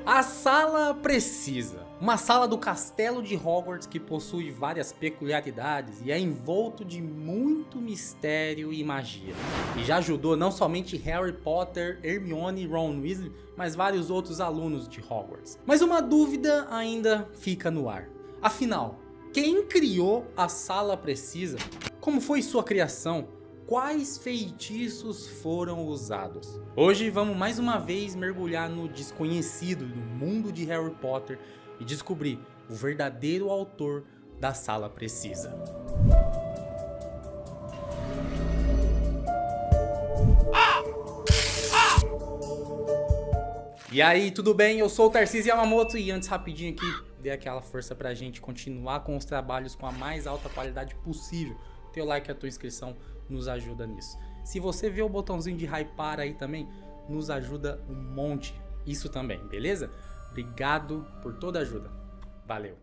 A sala precisa. Uma sala do castelo de Hogwarts que possui várias peculiaridades e é envolto de muito mistério e magia. E já ajudou não somente Harry Potter, Hermione e Ron Weasley, mas vários outros alunos de Hogwarts. Mas uma dúvida ainda fica no ar. Afinal, quem criou a sala precisa? Como foi sua criação? Quais feitiços foram usados? Hoje vamos mais uma vez mergulhar no desconhecido no mundo de Harry Potter e descobrir o verdadeiro autor da sala precisa. E aí, tudo bem? Eu sou o Tarcísio Yamamoto e antes rapidinho aqui, dê aquela força pra gente continuar com os trabalhos com a mais alta qualidade possível. Teu like e a tua inscrição nos ajuda nisso. Se você vê o botãozinho de hypar aí também, nos ajuda um monte. Isso também, beleza? Obrigado por toda a ajuda. Valeu!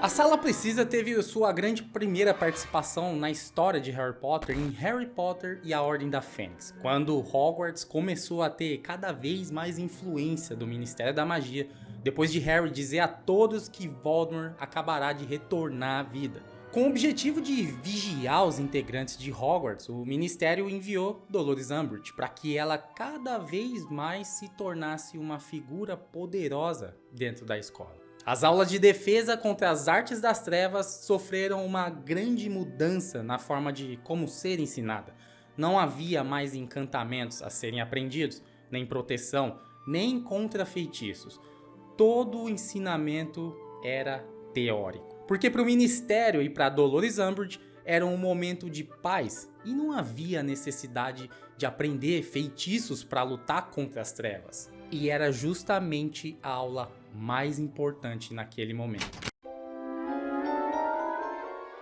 A Sala Precisa teve sua grande primeira participação na história de Harry Potter em Harry Potter e a Ordem da Fênix, quando Hogwarts começou a ter cada vez mais influência do Ministério da Magia, depois de Harry dizer a todos que Voldemort acabará de retornar à vida. Com o objetivo de vigiar os integrantes de Hogwarts, o Ministério enviou Dolores Umbridge para que ela cada vez mais se tornasse uma figura poderosa dentro da escola. As aulas de defesa contra as artes das trevas sofreram uma grande mudança na forma de como ser ensinada. Não havia mais encantamentos a serem aprendidos, nem proteção, nem contra feitiços. Todo o ensinamento era teórico. Porque para o Ministério e para Dolores Umbridge era um momento de paz e não havia necessidade de aprender feitiços para lutar contra as trevas. E era justamente a aula mais importante naquele momento.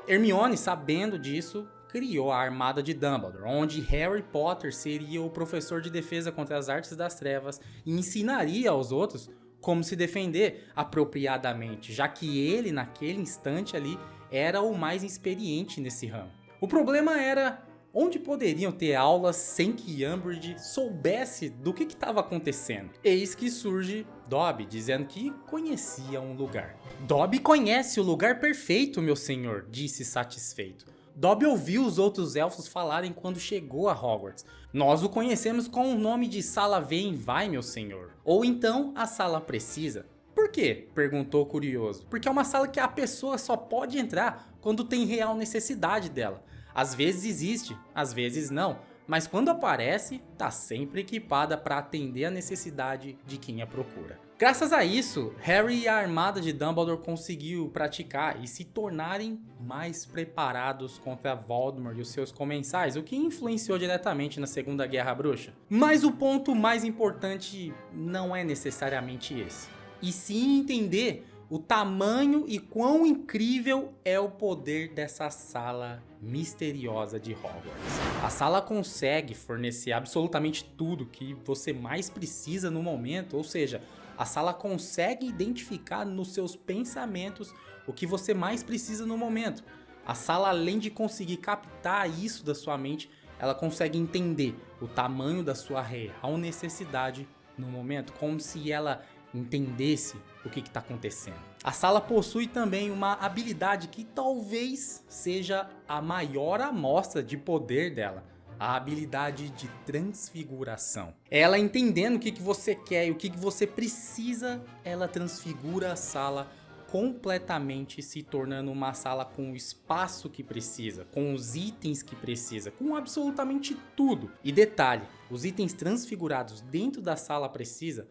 Hermione, sabendo disso, criou a Armada de Dumbledore, onde Harry Potter seria o professor de defesa contra as artes das trevas e ensinaria aos outros como se defender apropriadamente, já que ele, naquele instante ali, era o mais experiente nesse ramo. O problema era onde poderiam ter aulas sem que Umbridge soubesse do que estava acontecendo. Eis que surge Dobby dizendo que conhecia um lugar. Dobby conhece o lugar perfeito, meu senhor, disse satisfeito. Dobby ouviu os outros elfos falarem quando chegou a Hogwarts. Nós o conhecemos com o nome de Sala Vem Vai, meu senhor. Ou então a Sala Precisa. Por quê? Perguntou curioso. Porque é uma sala que a pessoa só pode entrar quando tem real necessidade dela. Às vezes existe, às vezes não, mas quando aparece, tá sempre equipada para atender a necessidade de quem a procura. Graças a isso, Harry e a Armada de Dumbledore conseguiu praticar e se tornarem mais preparados contra Voldemort e os seus comensais, o que influenciou diretamente na Segunda Guerra Bruxa. Mas o ponto mais importante não é necessariamente esse, e sim entender o tamanho e quão incrível é o poder dessa sala misteriosa de Hogwarts. A sala consegue fornecer absolutamente tudo que você mais precisa no momento, ou seja, a sala consegue identificar nos seus pensamentos o que você mais precisa no momento. A sala, além de conseguir captar isso da sua mente, ela consegue entender o tamanho da sua real necessidade no momento, como se ela entendesse o que está acontecendo. A sala possui também uma habilidade que talvez seja a maior amostra de poder dela, a habilidade de transfiguração. Ela entendendo o que você quer e o que você precisa, ela transfigura a sala completamente, se tornando uma sala com o espaço que precisa, com os itens que precisa, com absolutamente tudo. E detalhe, os itens transfigurados dentro da sala precisa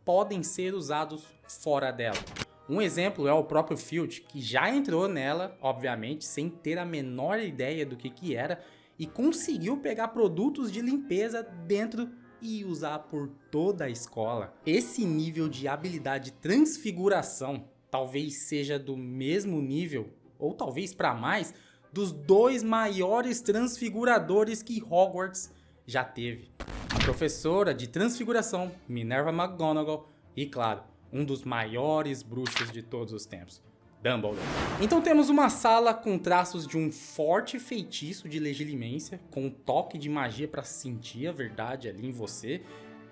podem ser usados fora dela. Um exemplo é o próprio Filch, que já entrou nela, obviamente, sem ter a menor ideia do que era, e conseguiu pegar produtos de limpeza dentro e usar por toda a escola. Esse nível de habilidade de transfiguração talvez seja do mesmo nível, ou talvez para mais, dos dois maiores transfiguradores que Hogwarts já teve. A professora de transfiguração, Minerva McGonagall, e claro, um dos maiores bruxos de todos os tempos, Dumbledore. Então temos uma sala com traços de um forte feitiço de legilimência, com um toque de magia para sentir a verdade ali em você,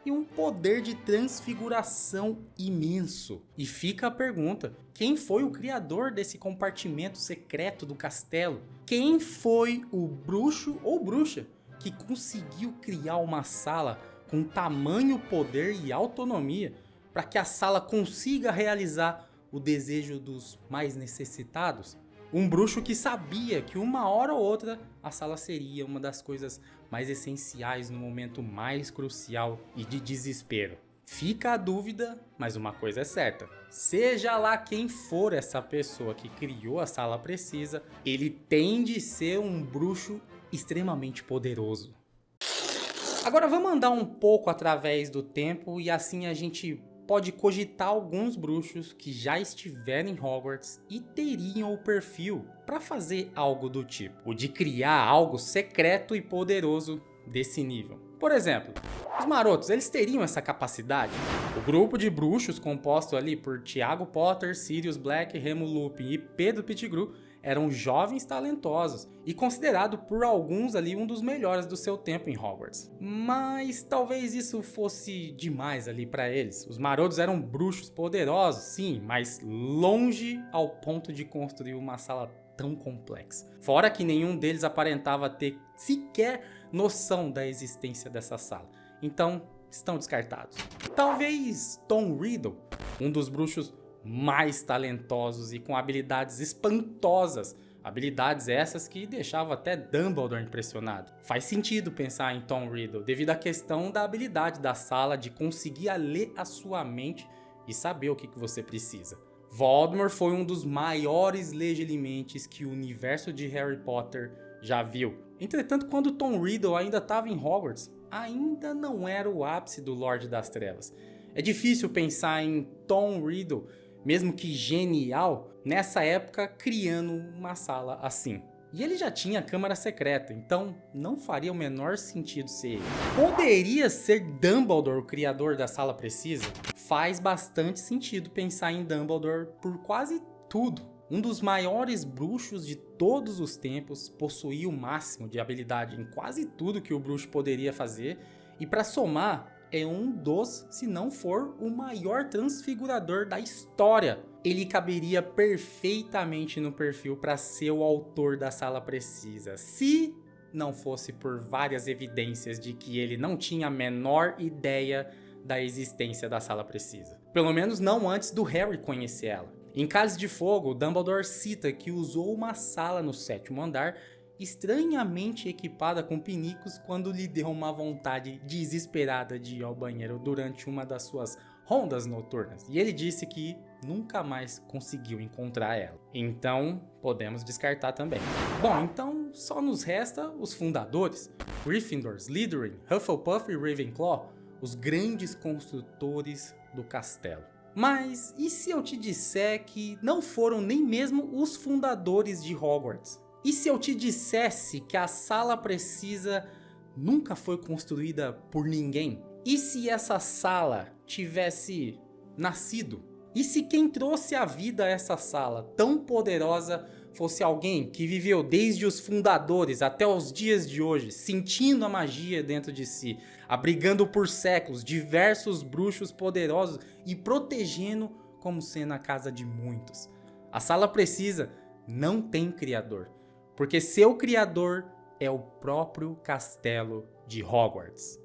e um poder de transfiguração imenso. E fica a pergunta, quem foi o criador desse compartimento secreto do castelo? Quem foi o bruxo ou bruxa que conseguiu criar uma sala com tamanho, poder e autonomia para que a sala consiga realizar o desejo dos mais necessitados? Um bruxo que sabia que uma hora ou outra a sala seria uma das coisas mais essenciais no momento mais crucial e de desespero. Fica a dúvida, mas uma coisa é certa. Seja lá quem for essa pessoa que criou a Sala Precisa, ele tem de ser um bruxo extremamente poderoso. Agora vamos andar um pouco através do tempo e assim a gente pode cogitar alguns bruxos que já estiveram em Hogwarts e teriam o perfil para fazer algo do tipo, o de criar algo secreto e poderoso desse nível. Por exemplo, os marotos, eles teriam essa capacidade? O grupo de bruxos composto ali por Tiago Potter, Sirius Black, Remo Lupin e Pedro Pettigrew eram jovens talentosos e considerado por alguns ali um dos melhores do seu tempo em Hogwarts. Mas talvez isso fosse demais ali para eles. Os marotos eram bruxos poderosos, sim, mas longe ao ponto de construir uma sala tão complexa. Fora que nenhum deles aparentava ter sequer noção da existência dessa sala. Então, estão descartados. Talvez Tom Riddle, um dos bruxos mais talentosos e com habilidades espantosas. Habilidades essas que deixavam até Dumbledore impressionado. Faz sentido pensar em Tom Riddle devido à questão da habilidade da sala de conseguir ler a sua mente e saber o que você precisa. Voldemort foi um dos maiores legilimentes que o universo de Harry Potter já viu. Entretanto, quando Tom Riddle ainda estava em Hogwarts, ainda não era o ápice do Lorde das Trevas. É difícil pensar em Tom Riddle, mesmo que genial, nessa época criando uma sala assim. E ele já tinha a Câmara Secreta, então não faria o menor sentido ser ele. Poderia ser Dumbledore o criador da Sala Precisa? Faz bastante sentido pensar em Dumbledore por quase tudo. Um dos maiores bruxos de todos os tempos, possuía o máximo de habilidade em quase tudo que o bruxo poderia fazer, e para somar, é um dos, se não for, o maior transfigurador da história. Ele caberia perfeitamente no perfil para ser o autor da Sala Precisa, se não fosse por várias evidências de que ele não tinha a menor ideia da existência da Sala Precisa. Pelo menos não antes do Harry conhecer ela. Em Cálice de Fogo, Dumbledore cita que usou uma sala no 7º andar estranhamente equipada com pinicos quando lhe deu uma vontade desesperada de ir ao banheiro durante uma das suas rondas noturnas. E ele disse que nunca mais conseguiu encontrar ela. Então, podemos descartar também. Bom, então só nos resta os fundadores. Gryffindor, Slytherin, Hufflepuff e Ravenclaw, os grandes construtores do castelo. Mas e se eu te disser que não foram nem mesmo os fundadores de Hogwarts? E se eu te dissesse que a Sala Precisa nunca foi construída por ninguém? E se essa sala tivesse nascido? E se quem trouxe à vida essa sala tão poderosa fosse alguém que viveu desde os fundadores até os dias de hoje, sentindo a magia dentro de si, abrigando por séculos diversos bruxos poderosos e protegendo como sendo a casa de muitos? A Sala Precisa não tem criador, porque seu criador é o próprio castelo de Hogwarts.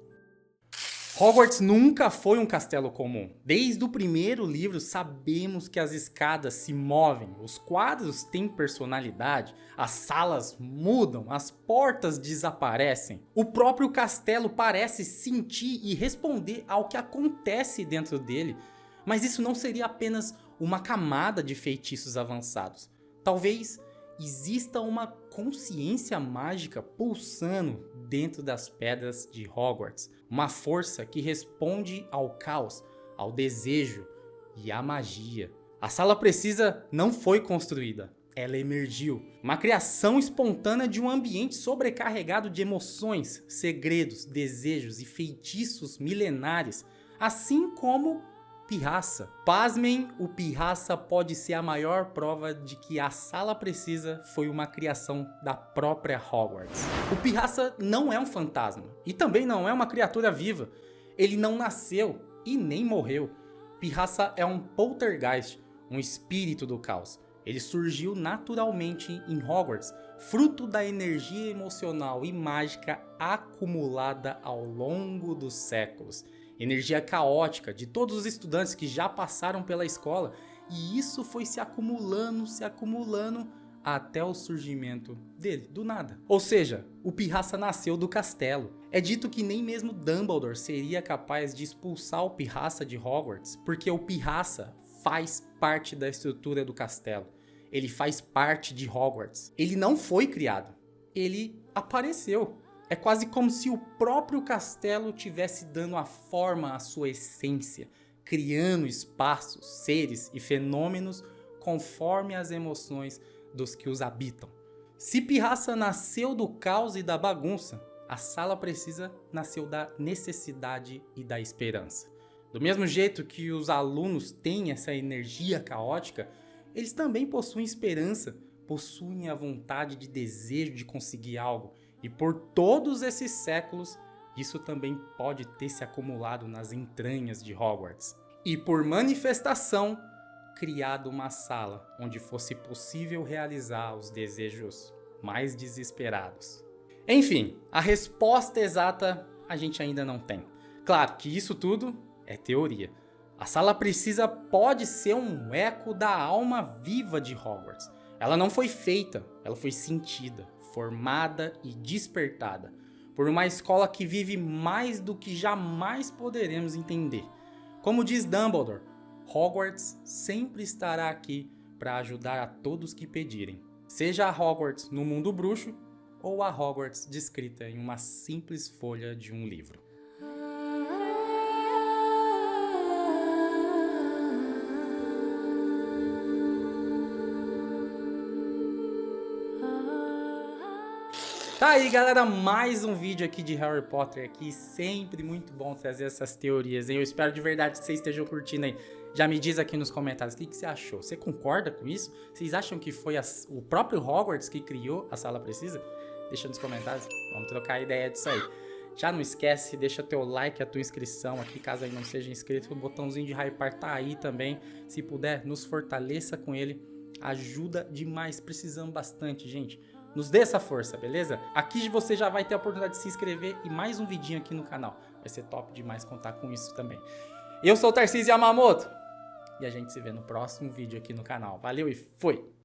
Hogwarts nunca foi um castelo comum. Desde o primeiro livro sabemos que as escadas se movem, os quadros têm personalidade, as salas mudam, as portas desaparecem. O próprio castelo parece sentir e responder ao que acontece dentro dele, mas isso não seria apenas uma camada de feitiços avançados. Talvez exista uma consciência mágica pulsando dentro das pedras de Hogwarts. Uma força que responde ao caos, ao desejo e à magia. A Sala Precisa não foi construída, ela emergiu. Uma criação espontânea de um ambiente sobrecarregado de emoções, segredos, desejos e feitiços milenares, assim como pirraça. Pasmem, o pirraça pode ser a maior prova de que a Sala Precisa foi uma criação da própria Hogwarts. O pirraça não é um fantasma e também não é uma criatura viva. Ele não nasceu e nem morreu. Pirraça é um poltergeist, um espírito do caos. Ele surgiu naturalmente em Hogwarts, fruto da energia emocional e mágica acumulada ao longo dos séculos. Energia caótica de todos os estudantes que já passaram pela escola, e isso foi se acumulando até o surgimento dele, do nada. Ou seja, o pirraça nasceu do castelo. É dito que nem mesmo Dumbledore seria capaz de expulsar o pirraça de Hogwarts, porque o pirraça faz parte da estrutura do castelo. Ele faz parte de Hogwarts. Ele não foi criado, ele apareceu. É quase como se o próprio castelo tivesse dando a forma à sua essência, criando espaços, seres e fenômenos conforme as emoções dos que os habitam. Se pirraça nasceu do caos e da bagunça, a Sala Precisa nasceu da necessidade e da esperança. Do mesmo jeito que os alunos têm essa energia caótica, eles também possuem esperança, possuem a vontade de desejo de conseguir algo. E por todos esses séculos, isso também pode ter se acumulado nas entranhas de Hogwarts. E por manifestação, criado uma sala onde fosse possível realizar os desejos mais desesperados. Enfim, a resposta exata a gente ainda não tem. Claro que isso tudo é teoria. A Sala Precisa pode ser um eco da alma viva de Hogwarts. Ela não foi feita, ela foi sentida, formada e despertada por uma escola que vive mais do que jamais poderemos entender. Como diz Dumbledore, Hogwarts sempre estará aqui para ajudar a todos que pedirem. Seja a Hogwarts no mundo bruxo ou a Hogwarts descrita em uma simples folha de um livro. Tá aí, galera, mais um vídeo aqui de Harry Potter aqui, sempre muito bom trazer essas teorias, hein? Eu espero de verdade que vocês estejam curtindo aí. Já me diz aqui nos comentários o que você achou. Você concorda com isso? Vocês acham que foi o próprio Hogwarts que criou a Sala Precisa? Deixa nos comentários, vamos trocar ideia disso aí. Já não esquece, deixa teu like, a tua inscrição aqui, caso aí não seja inscrito, o botãozinho de hypar tá aí também. Se puder, nos fortaleça com ele, ajuda demais, precisamos bastante, gente. Nos dê essa força, beleza? Aqui você já vai ter a oportunidade de se inscrever e mais um vidinho aqui no canal. Vai ser top demais contar com isso também. Eu sou o Tarcísio Yamamoto e a gente se vê no próximo vídeo aqui no canal. Valeu e fui!